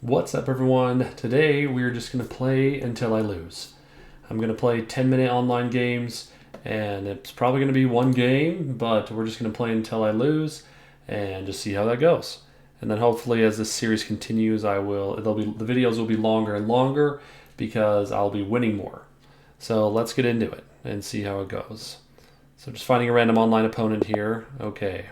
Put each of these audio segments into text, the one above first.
What's up, everyone? Today we're just going to play until I lose. I'm going to play 10-minute online games, and it's probably going to be one game, but we're just going to play until I lose and just see how that goes. And then hopefully as this series continues, the videos will be longer and longer because I'll be winning more. So let's get into it and see how it goes. So just finding a random online opponent here. Okay.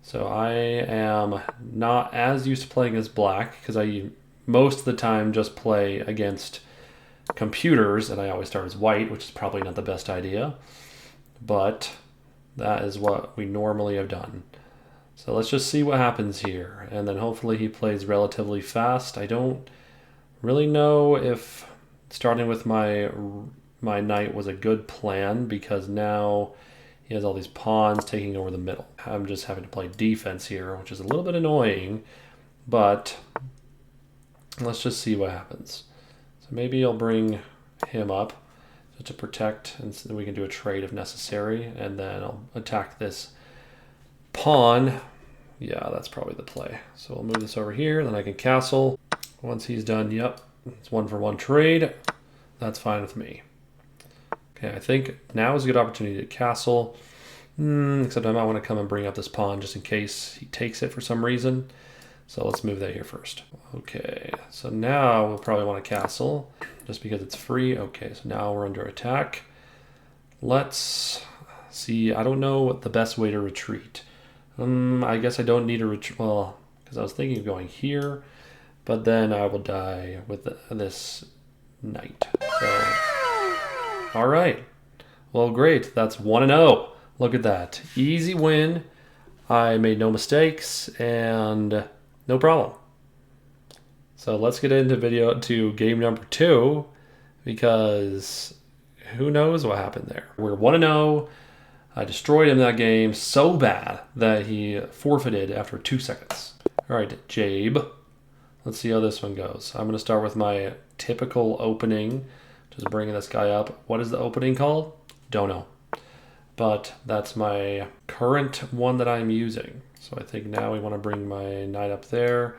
So I am not as used to playing as black because I most of the time just play against computers, and I always start as white, which is probably not the best idea, but that is what we normally have done. So let's just see what happens here, and then hopefully he plays relatively fast. I don't really know if starting with my knight was a good plan because now he has all these pawns taking over the middle. I'm just having to play defense here, which is a little bit annoying, but let's just see what happens. So maybe I'll bring him up to protect, and so we can do a trade if necessary, and then I'll attack this pawn. Yeah, that's probably the play. So we'll move this over here, then I can castle. Once he's done, yep, it's 1-for-1 trade. That's fine with me. Okay, I think now is a good opportunity to castle, except I might want to come and bring up this pawn just in case he takes it for some reason. So let's move that here first. Okay, so now we'll probably want to castle just because it's free. Okay, so now we're under attack. Let's see, I don't know what the best way to retreat. I guess I don't need to retreat, well, because I was thinking of going here, but then I will die with this knight. So, all right. Well, great. That's 1-0. Look at that. Easy win. I made no mistakes and no problem. So let's get into game number 2 because who knows what happened there. We're 1-0. I destroyed him that game so bad that he forfeited after 2 seconds. All right, Jabe. Let's see how this one goes. I'm going to start with my typical opening. Just bringing this guy up. What is the opening called? Don't know. But that's my current one that I'm using. So I think now we want to bring my knight up there.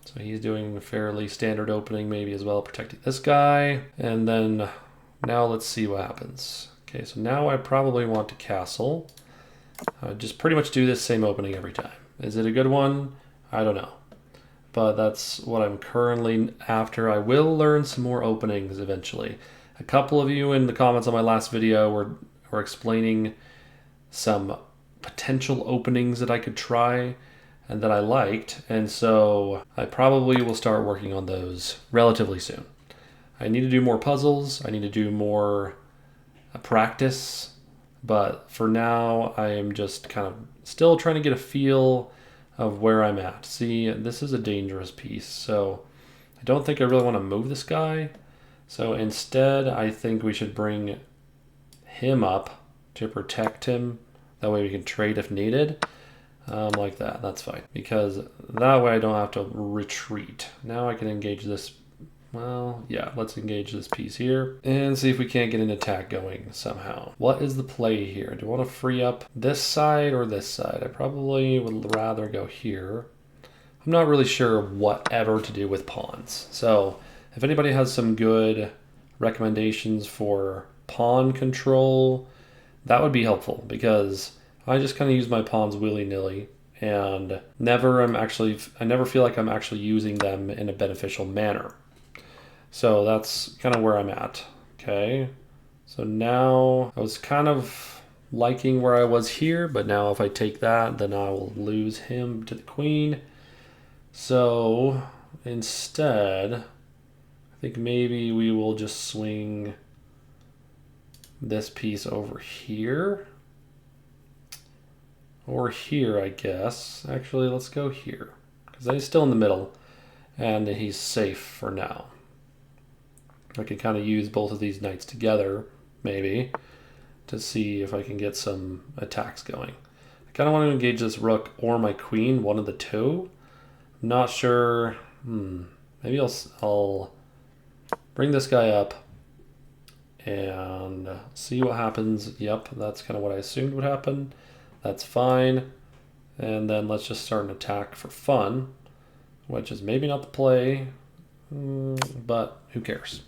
So he's doing a fairly standard opening maybe as well, protecting this guy. And then now let's see what happens. Okay, so now I probably want to castle. Just pretty much do this same opening every time. Is it a good one? I don't know. But that's what I'm currently after. I will learn some more openings eventually. A couple of you in the comments on my last video were explaining some potential openings that I could try and that I liked, and so I probably will start working on those relatively soon. I need to do more puzzles. I need to do more practice, but for now I am just kind of still trying to get a feel of where I'm at. See, this is a dangerous piece, so I don't think I really want to move this guy. So instead, I think we should bring him up to protect him. That way we can trade if needed. Like that, that's fine. Because that way I don't have to retreat. Now I can engage this. Well, yeah, let's engage this piece here and see if we can't get an attack going somehow. What is the play here? Do I want to free up this side or this side? I probably would rather go here. I'm not really sure whatever to do with pawns. So if anybody has some good recommendations for pawn control, that would be helpful because I just kind of use my pawns willy-nilly and I never feel like I'm actually using them in a beneficial manner. So that's kind of where I'm at. Okay, so now I was kind of liking where I was here, but now if I take that, then I will lose him to the queen. So instead, I think maybe we will just swing this piece over here. Or here, I guess. Actually, let's go here because he's still in the middle and he's safe for now. I can kind of use both of these knights together, maybe, to see if I can get some attacks going. I kind of want to engage this rook or my queen, one of the two. I'm not sure. Maybe I'll bring this guy up and see what happens. Yep, that's kind of what I assumed would happen. That's fine. And then let's just start an attack for fun. which is maybe not the play, but who cares?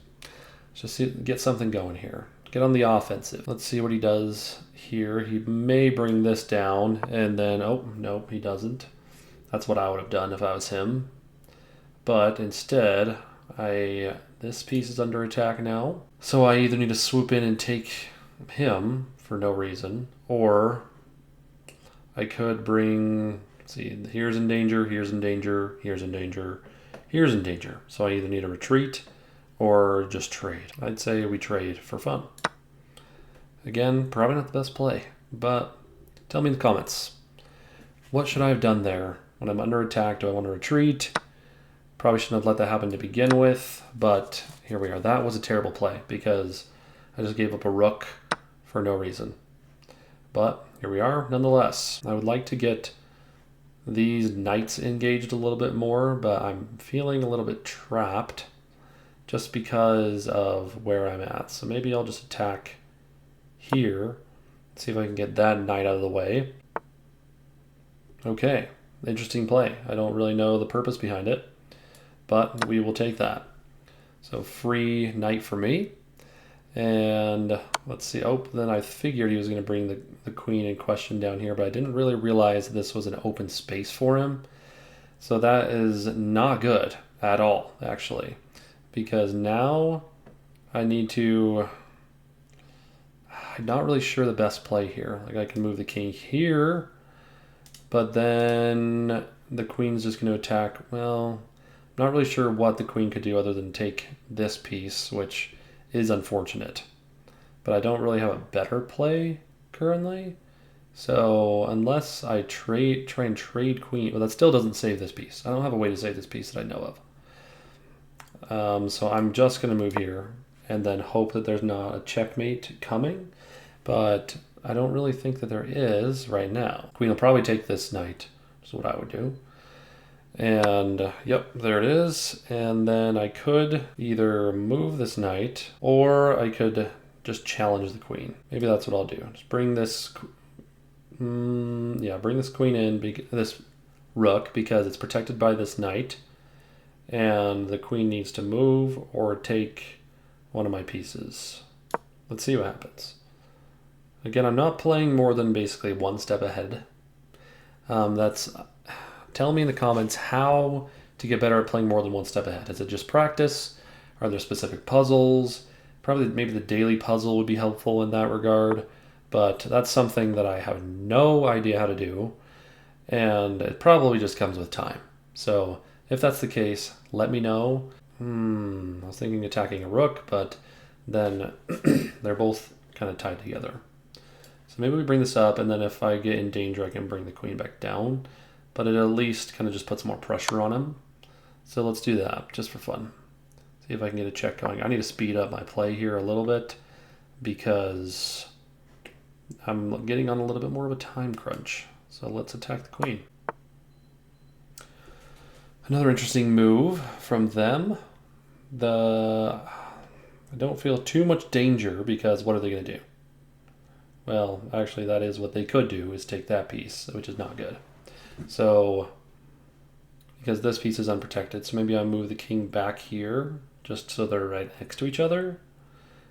Let's just get something going here. Get on the offensive. Let's see what he does here. He may bring this down, and then, oh, nope, he doesn't. That's what I would have done if I was him. But instead, this piece is under attack now. So I either need to swoop in and take him for no reason, or I could bring, let's see, here's in danger, here's in danger, here's in danger, here's in danger. So I either need to retreat or just trade. I'd say we trade for fun. Again, probably not the best play, but tell me in the comments. What should I have done there? When I'm under attack, do I want to retreat? Probably shouldn't have let that happen to begin with, but here we are. That was a terrible play because I just gave up a rook for no reason. But here we are, nonetheless. I would like to get these knights engaged a little bit more, but I'm feeling a little bit trapped just because of where I'm at. So maybe I'll just attack here, see if I can get that knight out of the way. Okay, interesting play. I don't really know the purpose behind it, but we will take that. So free knight for me. And let's see, oh, then I figured he was going to bring the queen in question down here, but I didn't really realize this was an open space for him. So that is not good at all, actually, because now I need to, I'm not really sure the best play here. Like I can move the king here, but then the queen's just going to attack. Well, I'm not really sure what the queen could do other than take this piece, which is unfortunate. But I don't really have a better play currently. So unless I try and trade queen, well, that still doesn't save this piece. I don't have a way to save this piece that I know of. So I'm just going to move here and then hope that there's not a checkmate coming. But I don't really think that there is right now. Queen will probably take this knight, which is what I would do. And yep, there it is. And then I could either move this knight or I could just challenge the queen. Maybe that's what I'll do. Just bring this, bring this queen in, this rook, because it's protected by this knight. And the queen needs to move or take one of my pieces. Let's see what happens. Again, I'm not playing more than basically one step ahead. Tell me in the comments how to get better at playing more than one step ahead. Is it just practice? Are there specific puzzles? Probably maybe the daily puzzle would be helpful in that regard, but that's something that I have no idea how to do, and it probably just comes with time. So if that's the case, let me know. I was thinking attacking a rook, but then they're both kind of tied together. So maybe we bring this up, and then if I get in danger, I can bring the queen back down. But it at least kind of just puts more pressure on him. So let's do that, just for fun. See if I can get a check going. I need to speed up my play here a little bit because I'm getting on a little bit more of a time crunch. So let's attack the queen. Another interesting move from them. I don't feel too much danger because what are they going to do? Well, actually that is what they could do, is take that piece, which is not good. So, because this piece is unprotected, so maybe I move the king back here, just so they're right next to each other.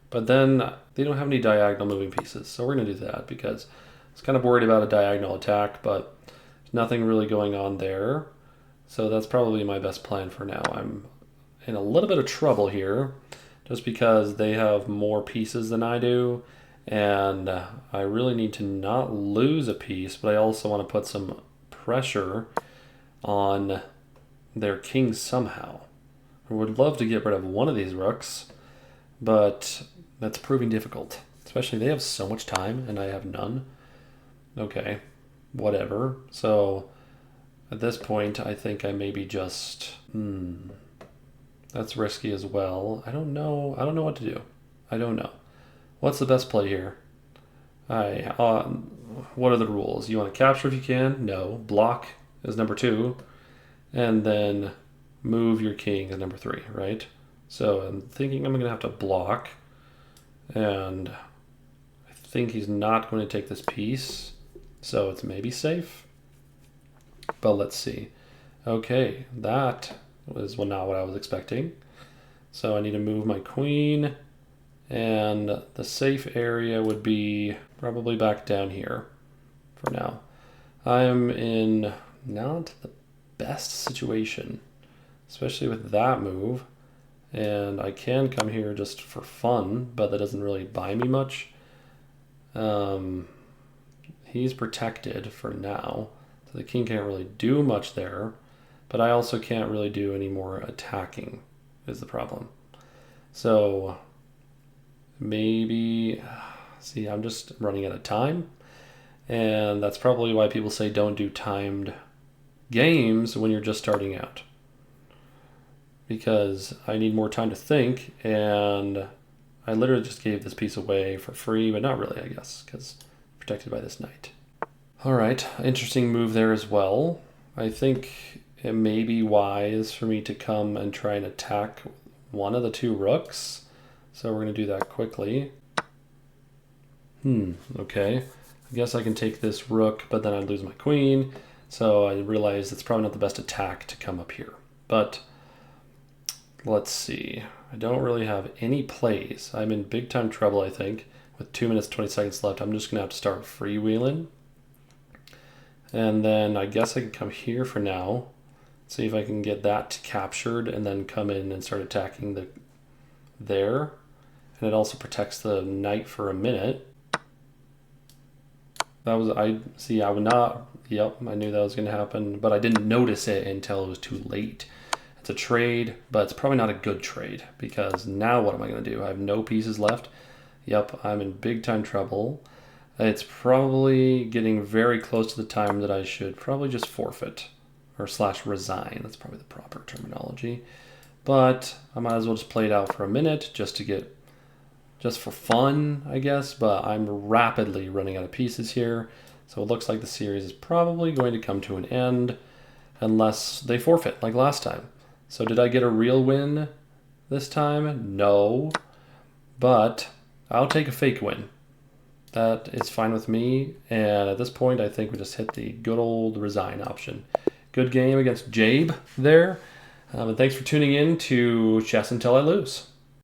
But then they don't have any diagonal moving pieces, so we're going to do that because I was kind of worried about a diagonal attack, but there's nothing really going on there. So that's probably my best plan for now. I'm in a little bit of trouble here, just because they have more pieces than I do, and I really need to not lose a piece, but I also want to put some pressure on their king somehow. I would love to get rid of one of these rooks, but that's proving difficult. Especially they have so much time and I have none. Okay, whatever. So at this point, I think I maybe just... that's risky as well. I don't know what to do. I don't know. What's the best play here? What are the rules? You want to capture if you can? No. Block is number 2. And then move your king is number 3, right? So I'm thinking I'm going to have to block. And I think he's not going to take this piece. So it's maybe safe. But let's see. Okay, that was not what I was expecting. So I need to move my queen, and the safe area would be probably back down here for now. I'm in not the best situation, especially with that move. And I can come here just for fun, but that doesn't really buy me much. He's protected for now, so the king can't really do much there. But I also can't really do any more attacking, is the problem. So maybe, see, I'm just running out of time. And that's probably why people say don't do timed games when you're just starting out. Because I need more time to think, and I literally just gave this piece away for free, but not really, I guess, because protected by this knight. All right, interesting move there as well. I think it may be wise for me to come and try and attack one of the two rooks. So we're going to do that quickly. Okay. I guess I can take this rook, but then I'd lose my queen. So I realize it's probably not the best attack to come up here. But let's see. I don't really have any plays. I'm in big time trouble, I think. With 2 minutes, 20 seconds left, I'm just going to have to start freewheeling. And then I guess I can come here for now. See if I can get that captured and then come in and start attacking there. And it also protects the knight for a minute. I would not, yep, I knew that was going to happen, but I didn't notice it until it was too late. It's a trade, but it's probably not a good trade, because now what am I going to do? I have no pieces left. Yep, I'm in big time trouble. It's probably getting very close to the time that I should probably just forfeit, or / resign. That's probably the proper terminology. But I might as well just play it out for a minute just for fun, I guess, but I'm rapidly running out of pieces here. So it looks like the series is probably going to come to an end unless they forfeit like last time. So did I get a real win this time? No, but I'll take a fake win. That is fine with me. And at this point, I think we just hit the good old resign option. Good game against Jabe there. And thanks for tuning in to Chess Until I Lose.